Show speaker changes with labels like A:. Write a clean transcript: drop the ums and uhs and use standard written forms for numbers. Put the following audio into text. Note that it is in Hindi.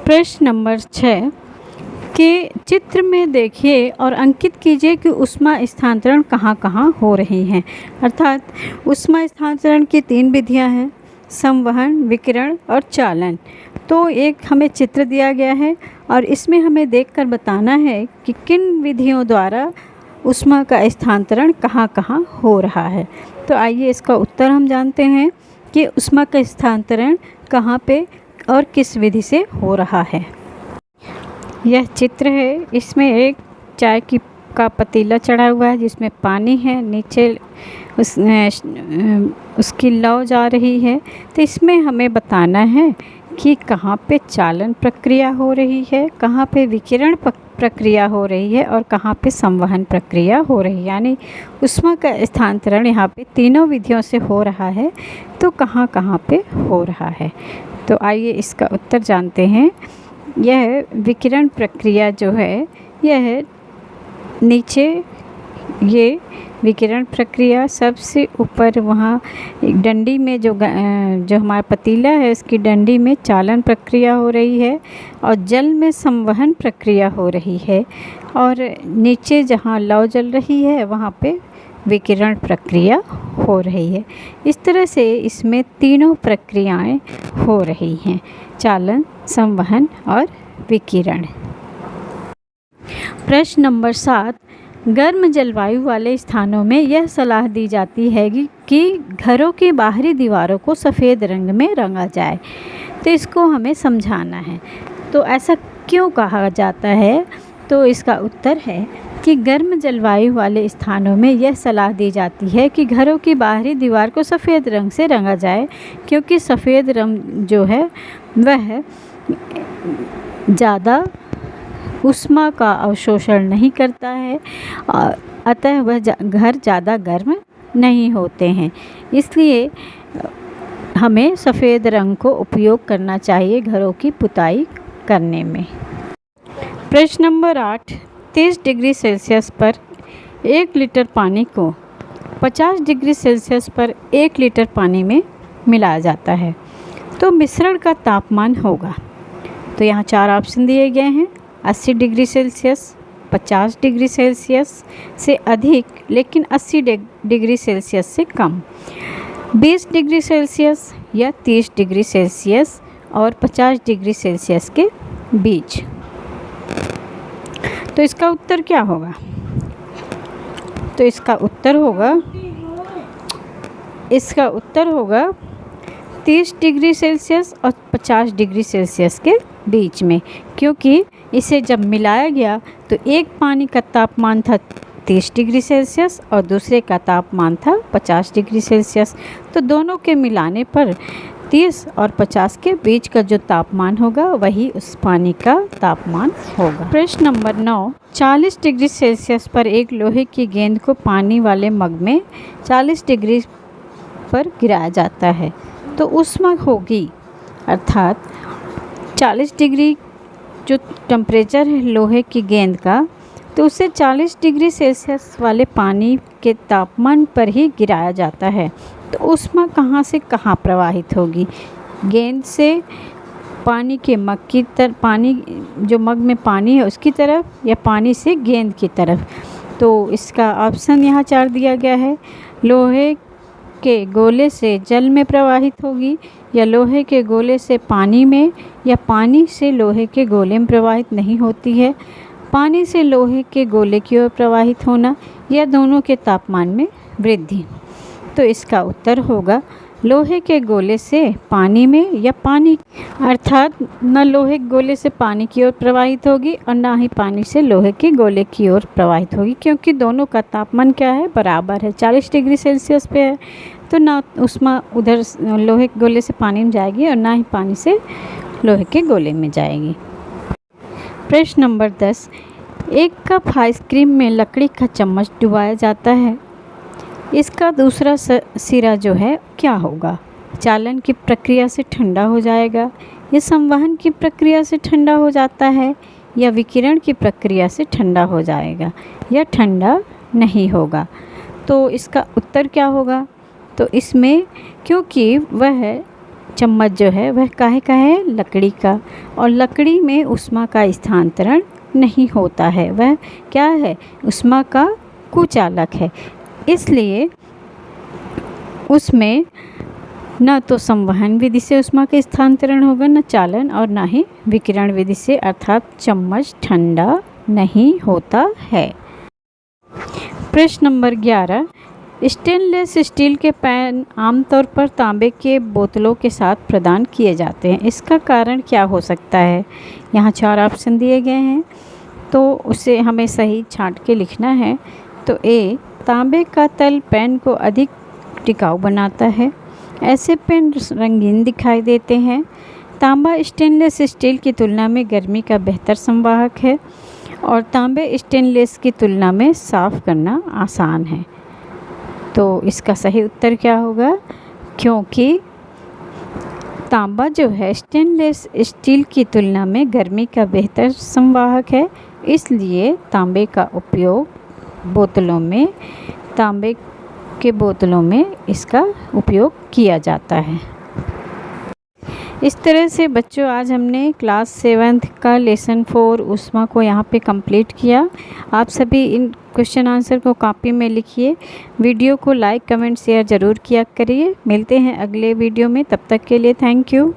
A: प्रश्न नंबर 6 के चित्र में देखिए और अंकित कीजिए कि ऊष्मा स्थानांतरण कहाँ कहाँ हो रही हैं। अर्थात ऊष्मा स्थानांतरण की 3 विधियाँ हैं, संवहन, विकिरण और चालन। तो एक हमें चित्र दिया गया है और इसमें हमें देखकर बताना है कि किन विधियों द्वारा ऊष्मा का स्थानांतरण कहाँ कहाँ हो रहा है। तो आइए इसका उत्तर हम जानते हैं कि ऊष्मा का स्थानांतरण कहाँ पे और किस विधि से हो रहा है। यह चित्र है, इसमें एक चाय का पतीला चढ़ा हुआ है जिसमें पानी है, नीचे उसकी लौ जा रही है। तो इसमें हमें बताना है कि कहाँ पे चालन प्रक्रिया हो रही है, कहाँ पे विकिरण प्रक्रिया हो रही है और कहाँ पे संवहन प्रक्रिया हो रही है। यानी ऊष्मा का स्थानांतरण यहाँ पे तीनों विधियों से हो रहा है, तो कहाँ कहाँ पे हो रहा है। तो आइए इसका उत्तर जानते हैं। यह विकिरण प्रक्रिया जो है, यह नीचे ये विकिरण प्रक्रिया सबसे ऊपर वहाँ डंडी में जो हमारा पतीला है उसकी डंडी में चालन प्रक्रिया हो रही है और जल में संवहन प्रक्रिया हो रही है और नीचे जहाँ लौ जल रही है वहाँ पे विकिरण प्रक्रिया हो रही है। इस तरह से इसमें तीनों प्रक्रियाएं हो रही हैं, चालन, संवहन और विकिरण। प्रश्न नंबर 7 गर्म जलवायु वाले स्थानों में यह सलाह दी जाती है कि घरों की बाहरी दीवारों को सफ़ेद रंग में रंगा जाए। तो इसको हमें समझाना है। तो ऐसा क्यों कहा जाता है? तो इसका उत्तर है कि गर्म जलवायु वाले स्थानों में यह सलाह दी जाती है कि घरों की बाहरी दीवार को सफ़ेद रंग से रंगा जाए, क्योंकि सफ़ेद रंग जो है वह ज़्यादा ऊष्मा का अवशोषण नहीं करता है, अतः वह घर ज़्यादा गर्म नहीं होते हैं। इसलिए हमें सफ़ेद रंग को उपयोग करना चाहिए घरों की पुताई करने में। प्रश्न नंबर 8 30 डिग्री सेल्सियस पर 1 लीटर पानी को 50 डिग्री सेल्सियस पर 1 लीटर पानी में मिलाया जाता है, तो मिश्रण का तापमान होगा। तो यहाँ 4 ऑप्शन दिए गए हैं, 80 डिग्री सेल्सियस, 50 डिग्री सेल्सियस से अधिक लेकिन 80 डिग्री सेल्सियस से कम, 20 डिग्री सेल्सियस या 30 डिग्री सेल्सियस और 50 डिग्री सेल्सियस के बीच। तो इसका उत्तर क्या होगा? तो इसका उत्तर होगा 30 डिग्री सेल्सियस और 50 डिग्री सेल्सियस के बीच में, क्योंकि इसे जब मिलाया गया तो एक पानी का तापमान था 30 डिग्री सेल्सियस और दूसरे का तापमान था 50 डिग्री सेल्सियस। तो दोनों के मिलाने पर 30 और 50 के बीच का जो तापमान होगा वही उस पानी का तापमान होगा। प्रश्न नंबर 9 40 डिग्री सेल्सियस पर एक लोहे की गेंद को पानी वाले मग में 40 डिग्री पर गिराया जाता है, तो ऊष्मा होगी। अर्थात 40 डिग्री जो टेम्परेचर है लोहे की गेंद का, तो उसे 40 डिग्री सेल्सियस वाले पानी के तापमान पर ही गिराया जाता है। तो ऊष्मा कहाँ से कहाँ प्रवाहित होगी? गेंद से पानी के मग की तरफ, पानी जो मग में पानी है उसकी तरफ, या पानी से गेंद की तरफ। तो इसका ऑप्शन यहाँ 4 दिया गया है, लोहे के गोले से जल में प्रवाहित होगी, या लोहे के गोले से पानी में, या पानी से लोहे के गोले में प्रवाहित नहीं होती है, पानी से लोहे के गोले की ओर प्रवाहित होना, या दोनों के तापमान में वृद्धि। तो इसका उत्तर होगा लोहे के गोले से पानी में या पानी, अर्थात न लोहे के गोले से पानी की ओर प्रवाहित होगी और ना ही पानी से लोहे के गोले की ओर प्रवाहित होगी, क्योंकि दोनों का तापमान क्या है? बराबर है, 40 डिग्री सेल्सियस पे है। तो ना ऊष्मा उधर लोहे के गोले से पानी में जाएगी और ना ही पानी से लोहे के गोले में जाएगी। प्रश्न नंबर 10 एक कप आइसक्रीम में लकड़ी का चम्मच डुबाया जाता है, इसका दूसरा सिरा जो है क्या होगा? चालन की प्रक्रिया से ठंडा हो जाएगा, या संवहन की प्रक्रिया से ठंडा हो जाता है, या विकिरण की प्रक्रिया से ठंडा हो जाएगा, या ठंडा नहीं होगा। तो इसका उत्तर क्या होगा? तो इसमें क्योंकि वह चम्मच जो है वह काहे का है, लकड़ी का, और लकड़ी में ऊष्मा का स्थानांतरण नहीं होता है, वह क्या है, ऊष्मा का कुचालक है। इसलिए उसमें न तो संवहन विधि से ऊष्मा का स्थानांतरण होगा, न चालन, और न ही विकिरण विधि से, अर्थात चम्मच ठंडा नहीं होता है। प्रश्न नंबर 11, स्टेनलेस स्टील के पैन आमतौर पर तांबे के बोतलों के साथ प्रदान किए जाते हैं, इसका कारण क्या हो सकता है। यहाँ 4 ऑप्शन दिए गए हैं, तो उसे हमें सही छांट के लिखना है। तो ए, तांबे का तल पेन को अधिक टिकाऊ बनाता है, ऐसे पेन रंगीन दिखाई देते हैं। तांबा स्टेनलेस स्टील की तुलना में गर्मी का बेहतर संवाहक है, और तांबे स्टेनलेस की तुलना में साफ़ करना आसान है। तो इसका सही उत्तर क्या होगा, क्योंकि तांबा जो है स्टेनलेस स्टील की तुलना में गर्मी का बेहतर संवाहक है, इसलिए तांबे का उपयोग बोतलों में, तांबे के बोतलों में इसका उपयोग किया जाता है। इस तरह से बच्चों आज हमने क्लास 7 का लेसन 4 ऊष्मा को यहाँ पे कंप्लीट किया। आप सभी इन क्वेश्चन आंसर को कॉपी में लिखिए। वीडियो को लाइक, कमेंट, शेयर ज़रूर किया करिए। मिलते हैं अगले वीडियो में, तब तक के लिए थैंक यू।